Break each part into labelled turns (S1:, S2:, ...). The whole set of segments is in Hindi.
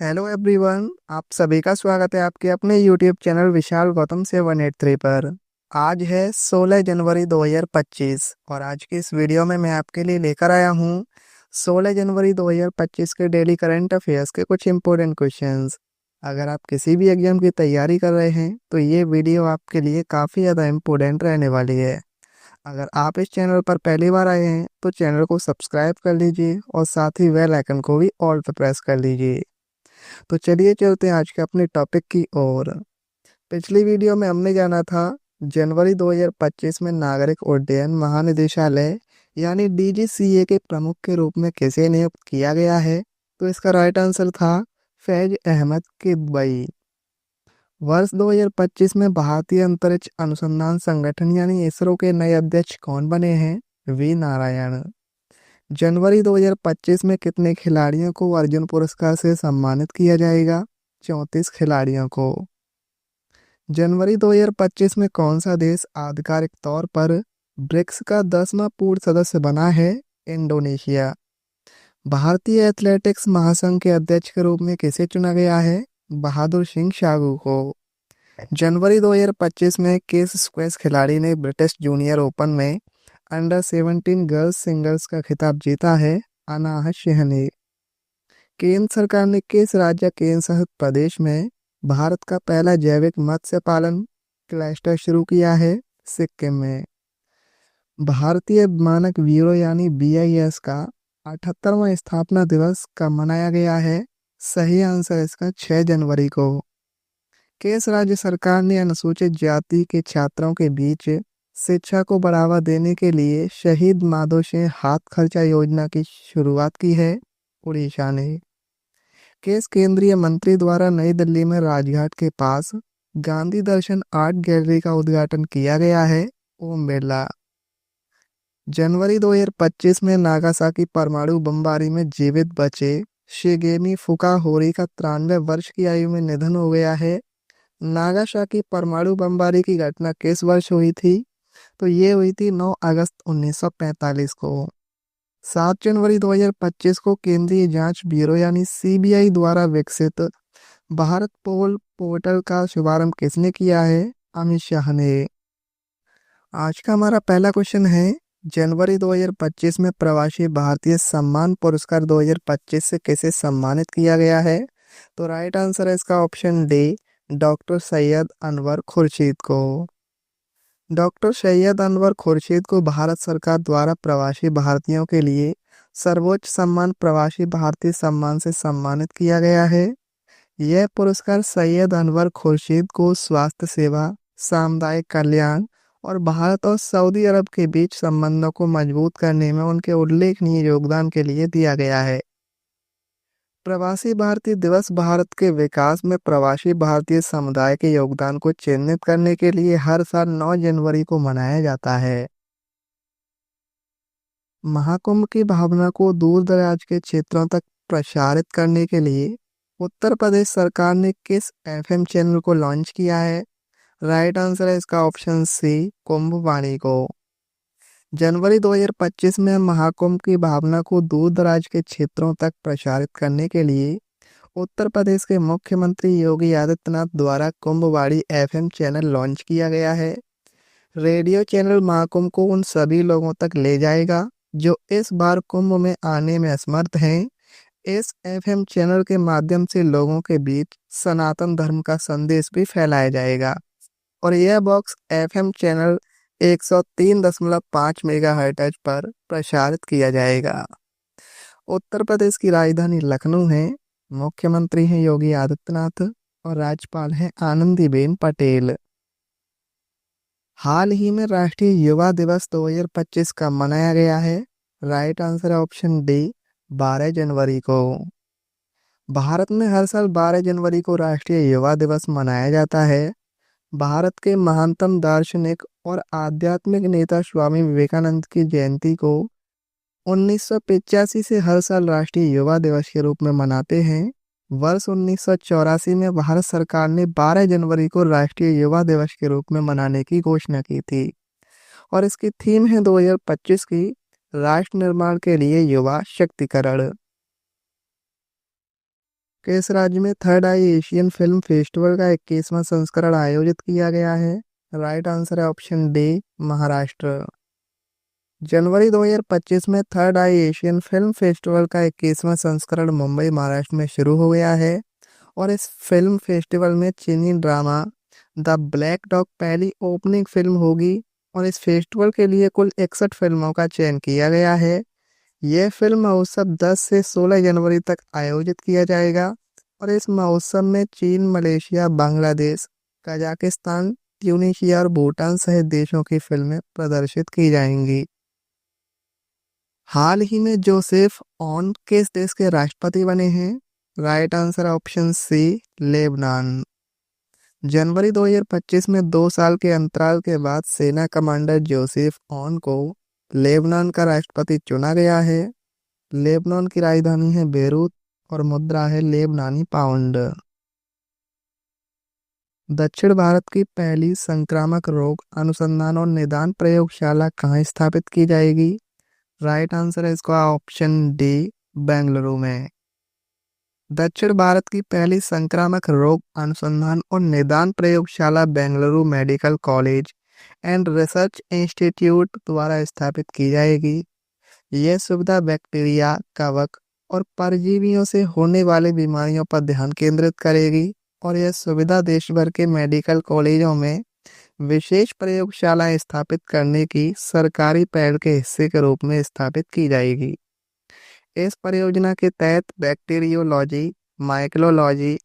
S1: हेलो एवरीवन, आप सभी का स्वागत है आपके अपने यूट्यूब चैनल विशाल गौतम 783 पर। आज है 16 जनवरी 2025 और आज की इस वीडियो में मैं आपके लिए लेकर आया हूँ 16 जनवरी 2025 के डेली करंट अफेयर्स के कुछ इम्पोर्टेंट क्वेश्चंस। अगर आप किसी भी एग्जाम की तैयारी कर रहे हैं तो ये वीडियो आपके लिए काफ़ी ज़्यादा इम्पोर्टेंट रहने वाली है। अगर आप इस चैनल पर पहली बार आए हैं तो चैनल को सब्सक्राइब कर लीजिए और साथ ही बेल आइकन को भी ऑल पर प्रेस कर लीजिए। तो चलिए चलते हैं आज के अपने टॉपिक की ओर। पिछली वीडियो में हमने जाना था जनवरी 2025 में नागरिक उड्डयन महानिदेशालय यानी डीजीसीए के प्रमुख के रूप में किसे नियुक्त किया गया है। तो इसका राइट आंसर था फैज अहमद किदवई। वर्ष 2025 में भारतीय अंतरिक्ष अनुसंधान संगठन यानी इसरो के नए अध्यक्ष कौन बने हैं? वी नारायण। जनवरी 2025 में कितने खिलाड़ियों को अर्जुन पुरस्कार से सम्मानित किया जाएगा? 34 खिलाड़ियों को। जनवरी 2025 में कौन सा देश आधिकारिक तौर पर ब्रिक्स का 10वां पूर्ण सदस्य बना है? इंडोनेशिया। भारतीय एथलेटिक्स महासंघ के अध्यक्ष के रूप में किसे चुना गया है? बहादुर सिंह सागू को। जनवरी 2025 में किस स्क्वैश खिलाड़ी ने ब्रिटिश जूनियर ओपन में अंडर 17 गर्ल्स सिंगल्स का खिताब जीता है? अनाहत सिंह ने। केंद्र सरकार ने किस राज्य केंद्र शासित प्रदेश में भारत का पहला जैविक मत्स्य पालन क्लस्टर शुरू किया है? सिक्किम में। भारतीय मानक ब्यूरो यानी बीआईएस का 78वां स्थापना दिवस कब मनाया गया है? सही आंसर इसका 6 जनवरी को। किस राज्य सरकार ने अनुसूचित जाति के छात्रों के बीच शिक्षा को बढ़ावा देने के लिए शहीद माधो सिंह हाथ खर्चा योजना की शुरुआत की है? उड़ीसा ने। किस केंद्रीय मंत्री द्वारा नई दिल्ली में राजघाट के पास गांधी दर्शन आर्ट गैलरी का उद्घाटन किया गया है? ओम बिरला। जनवरी 2025 में नागासाकी परमाणु बमबारी में जीवित बचे शिगेमी फुकाहोरी का 93 वर्ष की आयु में निधन हो गया है। नागासाकी परमाणु बमबारी की घटना किस वर्ष हुई थी? तो ये हुई थी 9 अगस्त 1945 को। 7 जनवरी 2025 को केंद्रीय जांच ब्यूरो यानी सीबीआई द्वारा विकसित भारत पोल पोर्टल का शुभारंभ किसने किया है? अमित शाह ने। आज का हमारा पहला क्वेश्चन है, जनवरी 2025 में प्रवासी भारतीय सम्मान पुरस्कार 2025 से किसे सम्मानित किया गया है? तो राइट आंसर है इसका option D, doctor Syed Anwar Khurshid को। डॉक्टर सैयद अनवर खुर्शीद को भारत सरकार द्वारा प्रवासी भारतीयों के लिए सर्वोच्च सम्मान प्रवासी भारतीय सम्मान से सम्मानित किया गया है। यह पुरस्कार सैयद अनवर खुर्शीद को स्वास्थ्य सेवा, सामुदायिक कल्याण और भारत और सऊदी अरब के बीच संबंधों को मजबूत करने में उनके उल्लेखनीय योगदान के लिए दिया गया है। प्रवासी भारतीय दिवस भारत के विकास में प्रवासी भारतीय समुदाय के योगदान को चिन्हित करने के लिए हर साल 9 जनवरी को मनाया जाता है। महाकुंभ की भावना को दूर दराज के क्षेत्रों तक प्रसारित करने के लिए उत्तर प्रदेश सरकार ने किस एफएम चैनल को लॉन्च किया है? राइट आंसर है इसका ऑप्शन सी, कुंभवाणी को। जनवरी 2025 में महाकुंभ की भावना को दूर दराज के क्षेत्रों तक प्रसारित करने के लिए उत्तर प्रदेश के मुख्यमंत्री योगी आदित्यनाथ द्वारा कुंभवाणी एफएम चैनल लॉन्च किया गया है। रेडियो चैनल महाकुंभ को उन सभी लोगों तक ले जाएगा जो इस बार कुंभ में आने में असमर्थ हैं। इस एफएम चैनल के माध्यम से लोगों के बीच सनातन धर्म का संदेश भी फैलाया जाएगा और यह बॉक्स एफएम चैनल 103.5 मेगाहर्ट्ज पर प्रसारित किया जाएगा। उत्तर प्रदेश की राजधानी लखनऊ है। मुख्यमंत्री हैं योगी आदित्यनाथ और राज्यपाल हैं आनंदीबेन पटेल। हाल ही में राष्ट्रीय युवा दिवस 2025 का मनाया गया है। राइट आंसर है ऑप्शन डी, 12 जनवरी को। भारत में हर साल 12 जनवरी को राष्ट्रीय युवा दिवस मनाया जाता है। भारत के महानतम दार्शनिक और आध्यात्मिक नेता स्वामी विवेकानंद की जयंती को 1985 से हर साल राष्ट्रीय युवा दिवस के रूप में मनाते हैं। वर्ष 1984 में भारत सरकार ने 12 जनवरी को राष्ट्रीय युवा दिवस के रूप में मनाने की घोषणा की थी और इसकी थीम है 2025 की राष्ट्र निर्माण के लिए युवा शक्तिकरण। किस राज्य में थर्ड आई एशियन फिल्म फेस्टिवल का 21वां संस्करण आयोजित किया गया है? राइट आंसर है ऑप्शन डी, महाराष्ट्र। जनवरी 2025 में थर्ड आई एशियन फिल्म फेस्टिवल का 21वां संस्करण मुंबई, महाराष्ट्र में शुरू हो गया है। और इस फिल्म फेस्टिवल में चीनी ड्रामा द ब्लैक डॉग पहली ओपनिंग फिल्म होगी। और इस फेस्टिवल के लिए कुल 61 फिल्मों का चयन किया गया है। यह फिल्म महोत्सव 10 से 16 जनवरी तक आयोजित किया जाएगा। और इस महोत्सव में चीन, मलेशिया, बांग्लादेश, कजाकिस्तान, ट्यूनीशिया और भूटान सहित देशों की फिल्में प्रदर्शित की जाएंगी। हाल ही में जोसेफ ऑन किस देश के राष्ट्रपति बने हैं? Right answer option C, Lebanon. जनवरी 2025 में 2 साल के अंतराल के बाद सेना कमांडर जोसेफ ऑन को लेबनान का राष्ट्रपति चुना गया है। लेबनान की राजधानी है बेरूत और मुद्रा है लेबनानी पाउंड। दक्षिण भारत की पहली संक्रामक रोग अनुसंधान और निदान प्रयोगशाला कहाँ स्थापित की जाएगी? राइट आंसर है इसका ऑप्शन डी, बेंगलुरु में। दक्षिण भारत की पहली संक्रामक रोग अनुसंधान और निदान प्रयोगशाला Bengaluru medical college and research institute द्वारा स्थापित की जाएगी। यह सुविधा बैक्टीरिया, कवक और परजीवियों से होने वाली बीमारियों पर ध्यान केंद्रित करेगी। और यह सुविधा देश भर के मेडिकल कॉलेजों में विशेष प्रयोगशालाएं स्थापित करने की सरकारी पहल के हिस्से के रूप में स्थापित की जाएगी। इस परियोजना के तहत बैक्टीरियोलॉजी, माइक्रोलॉजी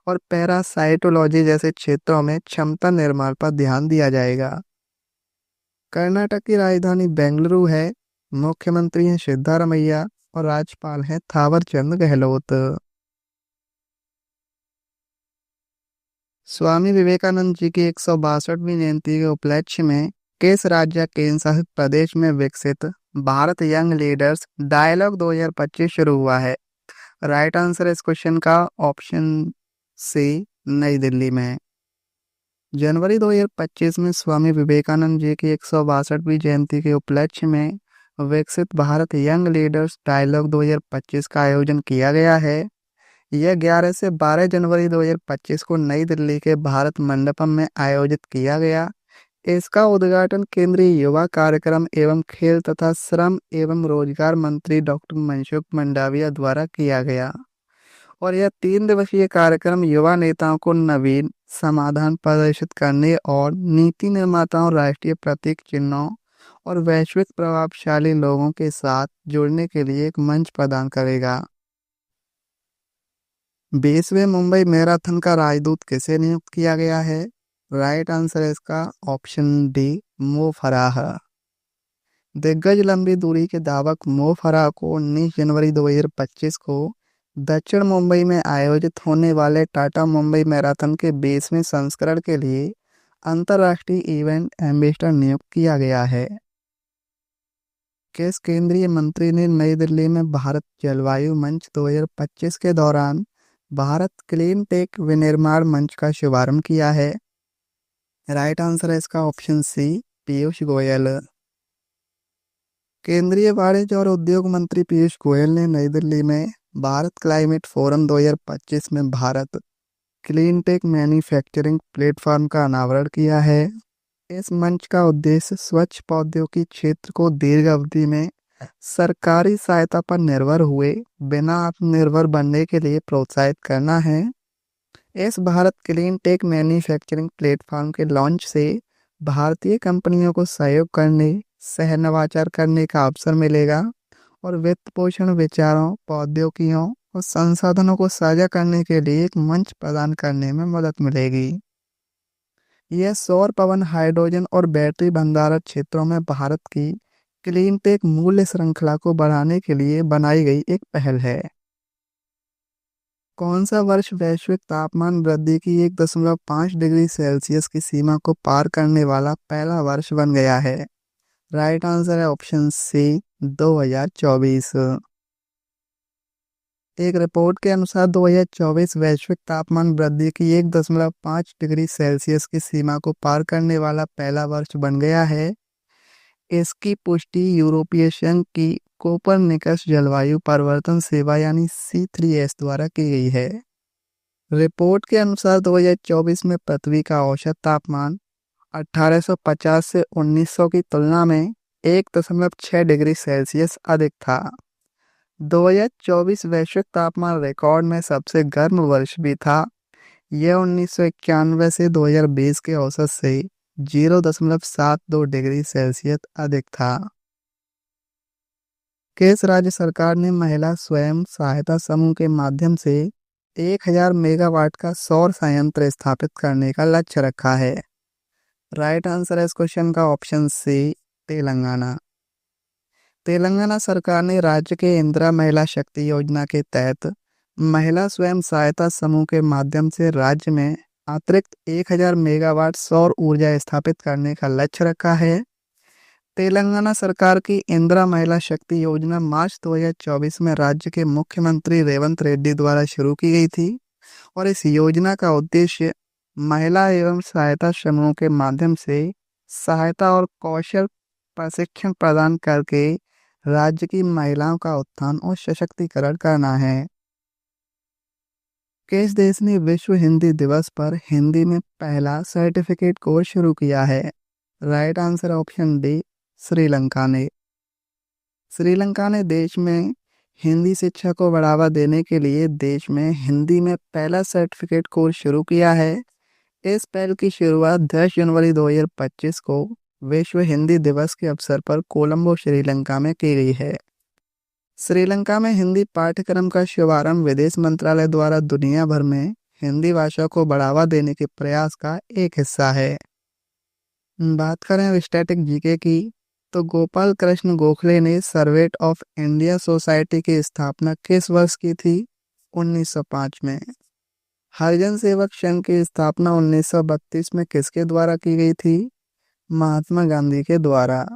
S1: और पैरासाइटोलॉजी जैसे क्षेत्रों में क्षमता निर्माण पर ध्यान दिया जाएगा। कर्नाटक की राजधानी बेंगलुरु है। मुख्यमंत्री हैं सिद्धारमैया और राज्यपाल हैं थावरचंद गहलोत। स्वामी विवेकानंद जी की 162वीं जयंती के उपलक्ष्य में किस राज्य केंद्र शासित प्रदेश में विकसित भारत यंग लीडर्स डायलॉग 2025 शुरू हुआ है? राइट आंसर इस क्वेश्चन का ऑप्शन सी, नई दिल्ली में। जनवरी 2025 में स्वामी विवेकानंद जी की 162वीं जयंती के उपलक्ष्य में विकसित भारत यंग लीडर्स डायलॉग 2025 का आयोजन किया गया है। यह 11 से 12 जनवरी 2025 को नई दिल्ली के भारत मंडपम में आयोजित किया गया। इसका उद्घाटन केंद्रीय युवा कार्यक्रम एवं खेल तथा श्रम एवं रोजगार मंत्री डॉक्टर मनसुख मंडाविया द्वारा किया गया। और यह 3 दिवसीय कार्यक्रम युवा नेताओं को नवीन समाधान प्रदर्शित करने और नीति निर्माताओं, राष्ट्रीय प्रतीक चिन्हों और वैश्विक प्रभावशाली लोगों के साथ जुड़ने के लिए एक मंच प्रदान करेगा। 20वें मुंबई मैराथन का राजदूत किसे नियुक्त किया गया है? राइट आंसर है इसका ऑप्शन डी, मो फराह। दिग्गज लंबी दूरी के धावक मो फराह को 19 जनवरी 2025 को दक्षिण मुंबई में आयोजित होने वाले टाटा मुंबई मैराथन के 20वें संस्करण के लिए अंतर्राष्ट्रीय इवेंट एम्बेसडर नियुक्त किया गया है। किस केंद्रीय मंत्री ने नई दिल्ली में भारत जलवायु मंच 2025 के दौरान भारत क्लीन टेक विनिर्माण मंच का शुभारंभ किया है? राइट आंसर है इसका ऑप्शन सी, पीयूष गोयल। केंद्रीय वाणिज्य और उद्योग मंत्री पीयूष गोयल ने नई दिल्ली में भारत क्लाइमेट फोरम 2025 में Bharat clean tech manufacturing platform का अनावरण किया है। इस मंच का उद्देश्य स्वच्छ प्रौद्योगिकी क्षेत्र को दीर्घ अवधि में सरकारी सहायता पर निर्भर हुए बिना आत्मनिर्भर बनने के लिए प्रोत्साहित करना है। इस Bharat clean tech manufacturing platform के लॉन्च से भारतीय कंपनियों को सहयोग करने, सह नवाचार करने का अवसर मिलेगा और वित्त पोषण, विचारों, प्रौद्योगिकियों और संसाधनों को साझा करने के लिए एक मंच प्रदान करने में मदद मिलेगी। यह सौर, पवन, हाइड्रोजन और बैटरी भंडारण क्षेत्रों में भारत की क्लीन टेक मूल्य श्रृंखला को बढ़ाने के लिए बनाई गई एक पहल है। कौन सा वर्ष वैश्विक तापमान वृद्धि की 1.5 डिग्री सेल्सियस की सीमा को पार करने वाला पहला वर्ष बन गया है? राइट आंसर है ऑप्शन सी, 2024। एक रिपोर्ट के अनुसार 2024 वैश्विक तापमान वृद्धि की 1.5 डिग्री सेल्सियस की सीमा को पार करने वाला पहला वर्ष बन गया है। इसकी पुष्टि यूरोपीय संघ की कोपरनिकस जलवायु परिवर्तन सेवा यानी C3S द्वारा की गई है। रिपोर्ट के अनुसार 2024 में पृथ्वी का औसत तापमान 1850 से 1900 की तुलना में 1.6 डिग्री सेल्सियस अधिक था। 2024 वैश्विक तापमान रिकॉर्ड में सबसे गर्म वर्ष भी था। यह 1991 से 2020 के औसत से 0.72 डिग्री सेल्सियस अधिक था। किस राज्य सरकार ने महिला स्वयं सहायता समूह के माध्यम से 1000 मेगावाट का सौर संयंत्र स्थापित करने का लक्ष्य रखा है? राइट आंसर है इस क्वेश्चन का ऑप्शन सी, तेलंगाना। तेलंगाना सरकार ने राज्य के इंदिरा महिला शक्ति योजना के तहत महिला स्वयं सहायता समूह के माध्यम से राज्य में अतिरिक्त 1000 मेगावाट सौर ऊर्जा स्थापित करने का लक्ष्य रखा है। तेलंगाना सरकार की इंदिरा महिला शक्ति योजना मार्च 2024 में राज्य के मुख्यमंत्री रेवंत रेड्डी द्वारा शुरू की गई थी और इस योजना का उद्देश्य महिला एवं सहायता समूहों के माध्यम से सहायता और कौशल प्रशिक्षण प्रदान करके राज्य की महिलाओं का उत्थान और सशक्तिकरण करना है। किस देश ने विश्व हिंदी दिवस पर हिंदी में पहला सर्टिफिकेट कोर्स शुरू किया है? Right answer option D, Sri Lanka ने। श्रीलंका ने देश में हिंदी शिक्षा को बढ़ावा देने के लिए देश में हिंदी में पहला सर्टिफिकेट कोर्स शुरू किया है। इस पहल की शुरुआत 10 जनवरी 2025 को विश्व हिंदी दिवस के अवसर पर कोलंबो, श्रीलंका में की गई है। श्रीलंका में हिंदी पाठ्यक्रम का शुभारंभ विदेश मंत्रालय द्वारा दुनिया भर में हिंदी भाषा को बढ़ावा देने के प्रयास का एक हिस्सा है। बात करें स्टैटिक जीके की, तो गोपाल कृष्ण गोखले ने सर्वेट ऑफ इंडिया सोसाइटी की स्थापना किस वर्ष की थी? 1905 में। हरिजन सेवक संघ की स्थापना 1932 में किसके द्वारा की गई थी? महात्मा गांधी के द्वारा।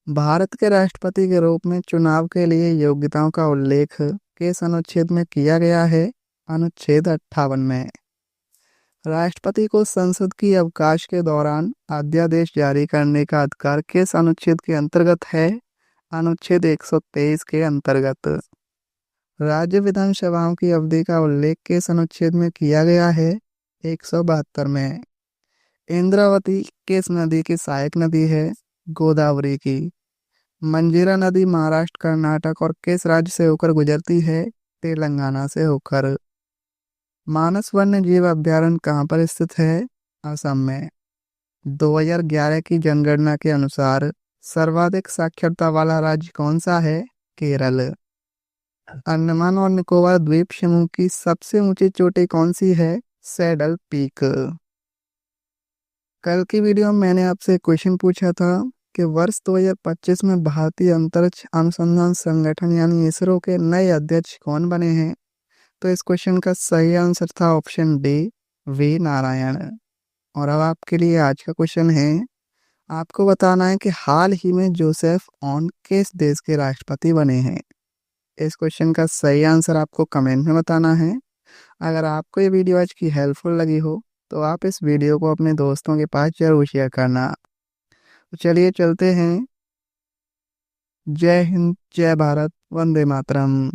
S1: भारत के राष्ट्रपति के रूप में चुनाव के लिए योग्यताओं का उल्लेख किस अनुच्छेद में किया गया है? अनुच्छेद 58 में। राष्ट्रपति को संसद की अवकाश के दौरान अध्यादेश जारी करने का अधिकार किस अनुच्छेद के अंतर्गत है? अनुच्छेद 123 के अंतर्गत। राज्य विधानसभाओं की अवधि का उल्लेख किस अनुच्छेद में किया गया है? 172 में। इंद्रावती किस नदी की सहायक नदी है? गोदावरी की। मंजीरा नदी महाराष्ट्र, कर्नाटक और किस राज्य से होकर गुजरती है? तेलंगाना से होकर। मानस वन्य जीव अभ्यारण्य कहाँ पर स्थित है? असम में। 2011 की जनगणना के अनुसार सर्वाधिक साक्षरता वाला राज्य कौन सा है? केरल। अंडमान और निकोबार द्वीप समूह की सबसे ऊंची चोटी कौन सी है? Saddle peak. कल की वीडियो में मैंने आपसे क्वेश्चन पूछा था कि वर्ष 2025 में भारतीय अंतरिक्ष अनुसंधान संगठन यानी इसरो के नए अध्यक्ष कौन बने हैं? तो इस क्वेश्चन का सही आंसर था ऑप्शन डी, वी नारायण। और अब आपके लिए आज का क्वेश्चन है, आपको बताना है कि हाल ही में जोसेफ ऑन किस देश के राष्ट्रपति बने हैं? इस क्वेश्चन का सही आंसर आपको कमेंट में बताना है। अगर आपको ये वीडियो आज की हेल्पफुल लगी हो तो आप इस वीडियो को अपने दोस्तों के पास जरूर शेयर करना। तो चलिए चलते हैं। जय हिंद, जय भारत, वंदे मातरम।